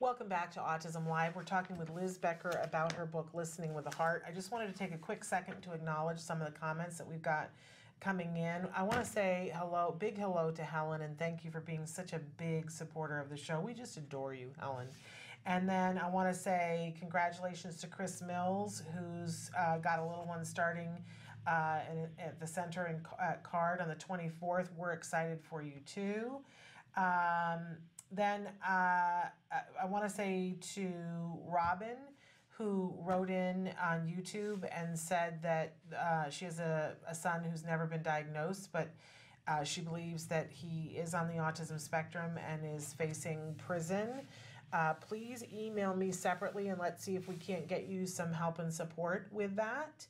Welcome back to Autism Live. We're talking with Liz Becker about her book, Listening with a Heart. I just wanted to take a quick second to acknowledge some of the comments that we've got coming in. I want to say hello, big hello to Helen, and thank you for being such a big supporter of the show. We just adore you, Helen. And then I want to say congratulations to Chris Mills, who's got a little one starting at the center in Card on the 24th. We're excited for you too. Then I want to say to Robin, who wrote in on YouTube and said that she has a son who's never been diagnosed, but she believes that he is on the autism spectrum and is facing prison. Please email me separately and let's see if we can't get you some help and support with that.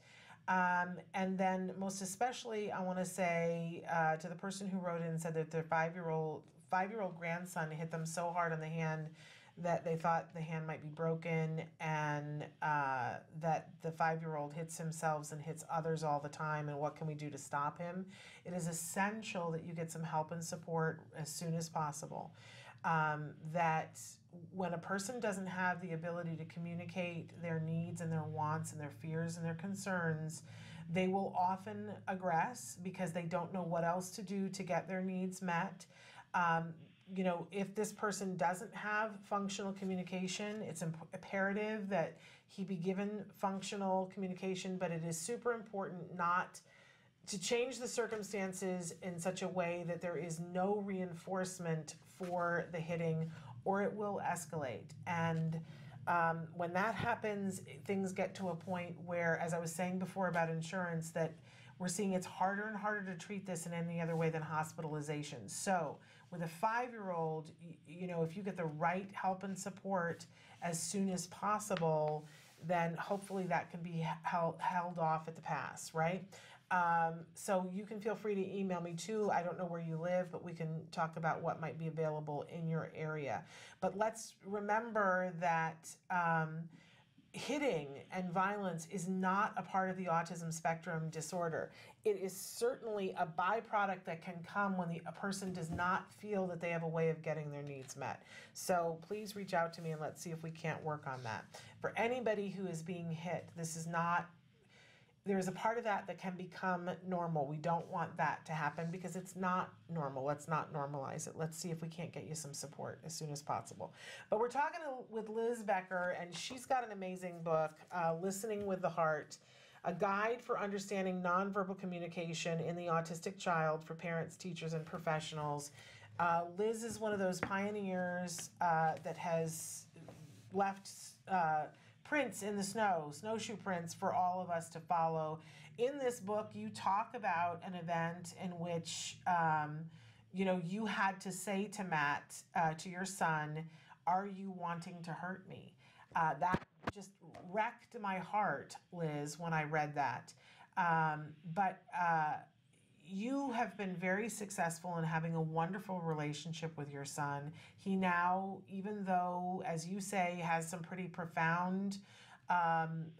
And then most especially, I want to say to the person who wrote in and said that their five-year-old grandson hit them so hard on the hand that they thought the hand might be broken, and that the 5-year-old hits himself and hits others all the time, and what can we do to stop him? It is essential that you get some help and support as soon as possible. That when a person doesn't have the ability to communicate their needs and their wants and their fears and their concerns, they will often aggress because they don't know what else to do to get their needs met. You know, if this person doesn't have functional communication, it's imperative that he be given functional communication, but it is super important not to change the circumstances in such a way that there is no reinforcement for the hitting, or it will escalate. And when that happens, things get to a point where, as I was saying before about insurance, that we're seeing it's harder and harder to treat this in any other way than hospitalization. So with a 5-year-old, you know, if you get the right help and support as soon as possible, then hopefully that can be held off at the pass, right? So you can feel free to email me too. I don't know where you live, but we can talk about what might be available in your area. But let's remember that hitting and violence is not a part of the autism spectrum disorder. It is certainly a byproduct that can come when a person does not feel that they have a way of getting their needs met. So please reach out to me and let's see if we can't work on that. For anybody who is being hit, there is a part of that can become normal. We don't want that to happen because it's not normal. Let's not normalize it. Let's see if we can't get you some support as soon as possible. But we're talking with Liz Becker, and she's got an amazing book, Listening with the Heart, a guide for understanding nonverbal communication in the autistic child for parents, teachers, and professionals. Liz is one of those pioneers that has left prints in the snowshoe prints for all of us to follow. In this book, you talk about an event in which, you know, you had to say to Matt, to your son, "Are you wanting to hurt me?" That just wrecked my heart, Liz, when I read that. But you have been very successful in having a wonderful relationship with your son. He now, even though, as you say, has some pretty profound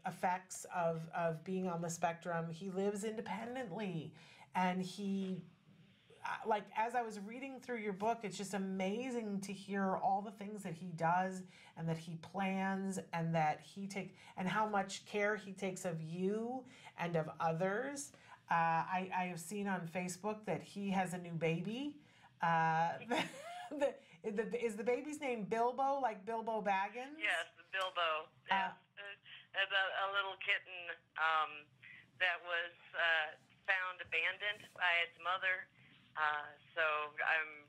effects of being on the spectrum, he lives independently. And he, like, as I was reading through your book, it's just amazing to hear all the things that he does and that he plans and that and how much care he takes of you and of others. I have seen on Facebook that he has a new baby. Is the baby's name Bilbo, like Bilbo Baggins? Yes, Bilbo. Yes. As a little kitten that was found abandoned by its mother. So I'm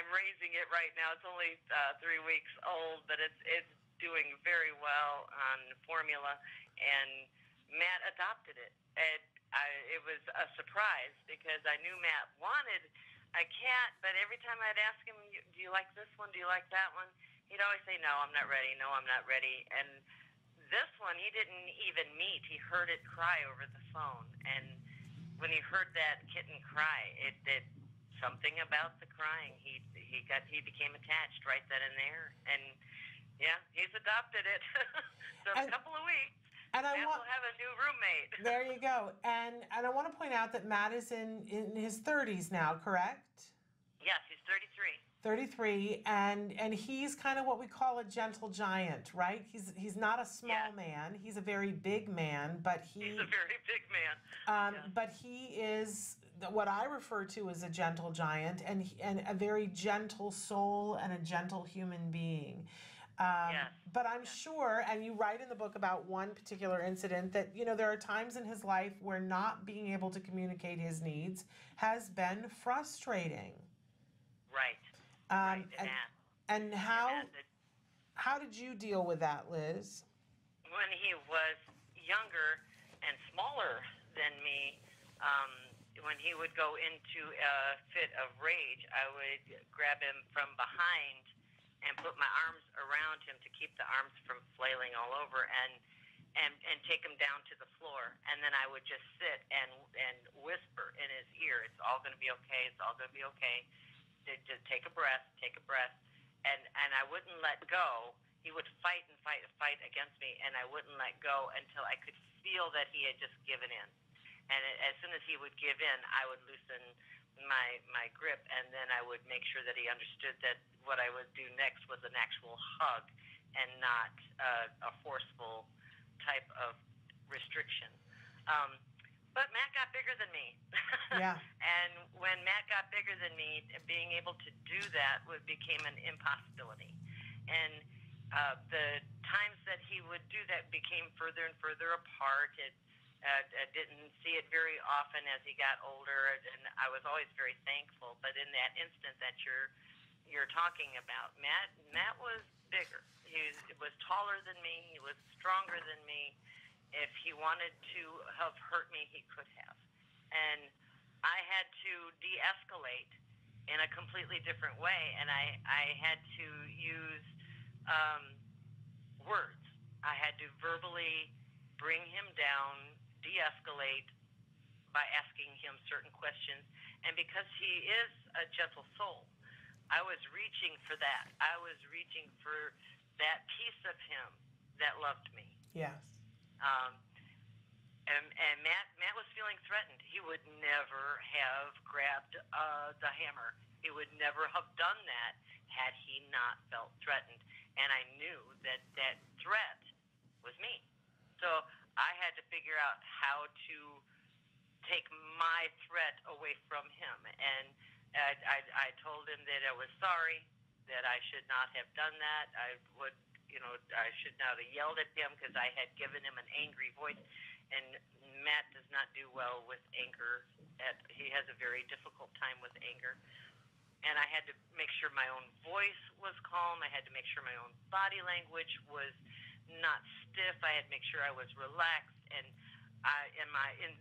raising it right now. It's only 3 weeks old, but it's doing very well on formula. And Matt adopted it. It was a surprise because I knew Matt wanted a cat, but every time I'd ask him, "Do you like this one? Do you like that one?" He'd always say, "No, I'm not ready. No, I'm not ready." And this one, he didn't even meet. He heard it cry over the phone, and when he heard that kitten cry, it did something about the crying. He became attached right then and there, and yeah, he's adopted it. So in a couple of weeks. And we'll have a new roommate. There you go. And I want to point out that Matt is in his 30s now, correct? Yes, he's 33. 33, and he's kind of what we call a gentle giant, right? He's not a small man. He's a very big man, but he's a very big man. But he is what I refer to as a gentle giant, and a very gentle soul and a gentle human being. But I'm sure, and you write in the book about one particular incident that, there are times in his life where not being able to communicate his needs has been frustrating. Right. And how did you deal with that, Liz? When he was younger and smaller than me, when he would go into a fit of rage, I would grab him from behind and put my arms around him to keep the arms from flailing all over and take him down to the floor. And then I would just sit and whisper in his ear, "It's all going to be okay. It's all going to be okay. Just take a breath, and I wouldn't let go. He would fight and fight against me, and I wouldn't let go until I could feel that he had just given in. And as soon as he would give in, I would loosen my grip, and then I would make sure that he understood that what I would do next was an actual hug and not a forceful type of restriction. But Matt got bigger than me. Yeah. And when Matt got bigger than me, being able to do that became an impossibility. And the times that he would do that became further and further apart. I didn't see it very often as he got older, and I was always very thankful. But in that instant that you're talking about, Matt was bigger. He was taller than me. He was stronger than me. If he wanted to have hurt me, he could have. And I had to de-escalate in a completely different way, and I had to use words. I had to verbally bring him down, de-escalate by asking him certain questions. And because he is a gentle soul, I was reaching for that. I was reaching for that piece of him that loved me. Yes. And Matt was feeling threatened. He would never have grabbed the hammer. He would never have done that had he not felt threatened. And I knew that threat was me. So I had to figure out how to take my threat away from him. And I told him that I was sorry, that I should not have done that. I should not have yelled at him because I had given him an angry voice. And Matt does not do well with anger. He has a very difficult time with anger. And I had to make sure my own voice was calm. I had to make sure my own body language was not stiff. I had to make sure I was relaxed. And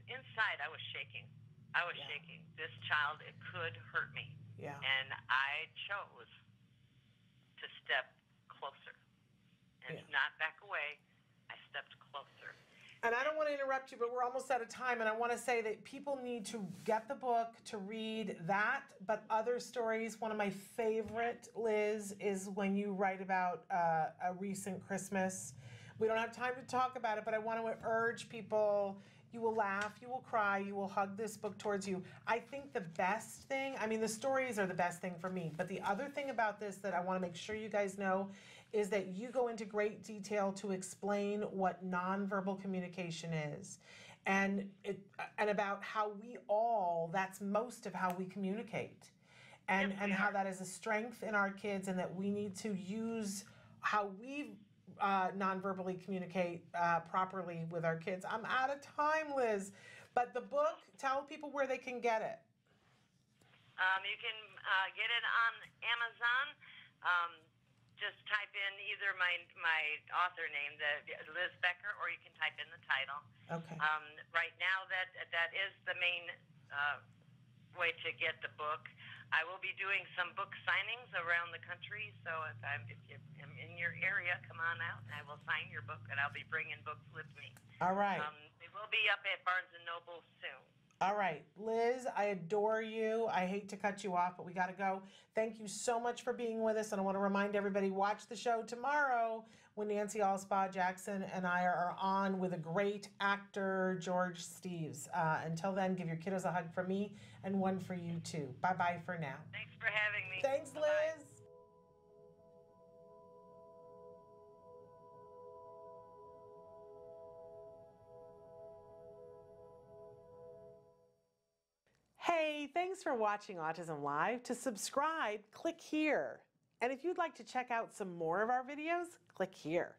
inside, I was shaking. I was shaking. This child, it could hurt me. Yeah. And I chose to step closer and not back away. I stepped closer. And I don't want to interrupt you, but we're almost out of time. And I want to say that people need to get the book, to read that, but other stories. One of my favorite, Liz, is when you write about a recent Christmas. We don't have time to talk about it, but I want to urge people. You will laugh, you will cry, you will hug this book towards you. I think the best thing, the stories are the best thing for me, but the other thing about this that I want to make sure you guys know is that you go into great detail to explain what nonverbal communication is and about how that's most of how we communicate and how that is a strength in our kids and that we need to use how we non-verbally communicate properly with our kids. I'm out of time, Liz, but the book, tell people where they can get it. You can get it on Amazon. Just type in either my author name, Liz Becker, or you can type in the title. Okay. Right now, that is the main way to get the book. I will be doing some book signings around the country, so if I'm in your area, come on out, and I will sign your book, and I'll be bringing books with me. All right. It will be up at Barnes & Noble soon. All right, Liz, I adore you. I hate to cut you off, but we got to go. Thank you so much for being with us. And I want to remind everybody, watch the show tomorrow when Nancy Allspaw Jackson and I are on with a great actor, George Steves. Until then, give your kiddos a hug from me and one for you too. Bye-bye for now. Thanks for having me. Thanks, Bye-bye. Liz. Hey, thanks for watching Autism Live. To subscribe, click here. And if you'd like to check out some more of our videos, click here.